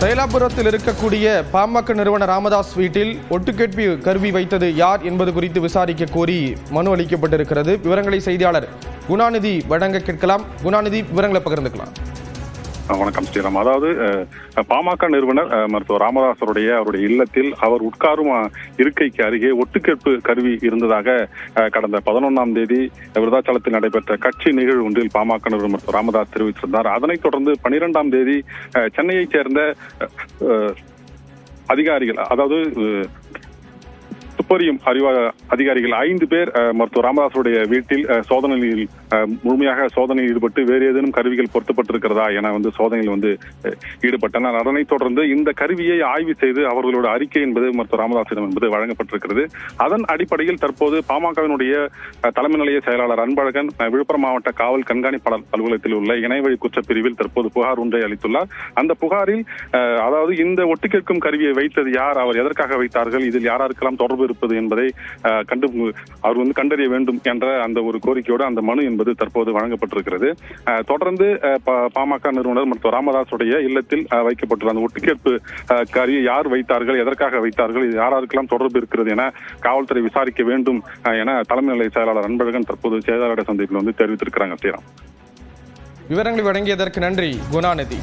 மயிலாப்புரத்தில் இருக்கக்கூடிய பாமக நிறுவனர் ராமதாஸ் வீட்டில் ஒட்டுக்கேட்பி கருவி வைத்தது யார் என்பது குறித்து விசாரிக்க கோரி மனு அளிக்கப்பட்டிருக்கிறது. விவரங்களை செய்தியாளர் குணாநிதி வழங்க கேட்கலாம். குணாநிதி, விவரங்களை பகிர்ந்துக்கலாம். வணக்கம் ஸ்ரீராம். அதாவது பாமக நிறுவனர் மருத்துவர் ராமதாசருடைய அவருடைய இல்லத்தில் அவர் உட்காரும் இருக்கைக்கு அருகே ஒட்டுக்கேட்பு கருவி இருந்ததாக கடந்த 11ஆம் தேதி விருதாச்சலத்தில் நடைபெற்ற கட்சி நிகழ்வு ஒன்றில் பாமக நிறுவனர் மருத்துவர் ராமதாஸ் தெரிவித்திருந்தார். அதனைத் தொடர்ந்து 12ஆம் தேதி சென்னையைச் சேர்ந்த அதிகாரிகள், அதாவது துப்பறியும் அதிகாரிகள் 5 பேர் மருத்துவர் ராமதாசுடைய வீட்டில் சோதனையில் முழுமையாக சோதனையில் ஈடுபட்டு வேறு ஏதேனும் கருவிகள் பொருத்தப்பட்டிருக்கிறதா என சோதனையில் ஈடுபட்டனர். அதனைத் தொடர்ந்து இந்த கருவியை ஆய்வு செய்து அவர்களோட அறிக்கை என்பது மருத்துவர் ராமதாசிடம் என்பது வழங்கப்பட்டிருக்கிறது. அதன் அடிப்படையில் தற்போது பாமகவினுடைய தலைமை நிலைய செயலாளர் அன்பழகன் விழுப்புரம் மாவட்ட காவல் கண்காணிப்பாளர் அலுவலகத்தில் உள்ள இணையவழி குற்றப்பிரிவில் தற்போது புகார் ஒன்றை அளித்துள்ளார். அந்த புகாரில் அதாவது இந்த ஒட்டு கேட்கும் கருவியை வைத்தது யார், அவர் எதற்காக வைத்தார்கள், இதில் யாருக்கெல்லாம் தொடர்பு இருப்பது என்பதை அவர் கண்டறிய வேண்டும் என்ற அந்த ஒரு கோரிக்கையோடு அந்த மனு என்பது தற்போது வழங்கப்பட்டிருக்கிறது. தொடர்ந்து பாமக நிறுவனர் மருத்துவர் ராமதாசுடைய இல்லத்தில் வைக்கப்பட்டுள்ள அந்த ஒட்டுக்கேட்பு கருவியை யார் வைத்தார்கள், எதற்காக வைத்தார்கள், இது யாருக்கெல்லாம் தொடர்பு இருக்கிறது என காவல்துறை விசாரிக்க வேண்டும் என தலைமை நிலைய செயலாளர் அன்பழகன் தற்போது செய்தியாளர் சந்திப்பில் தெரிவித்திருக்கிறாங்க. விவரங்களை வழங்கியதற்கு நன்றி குணாநிதி.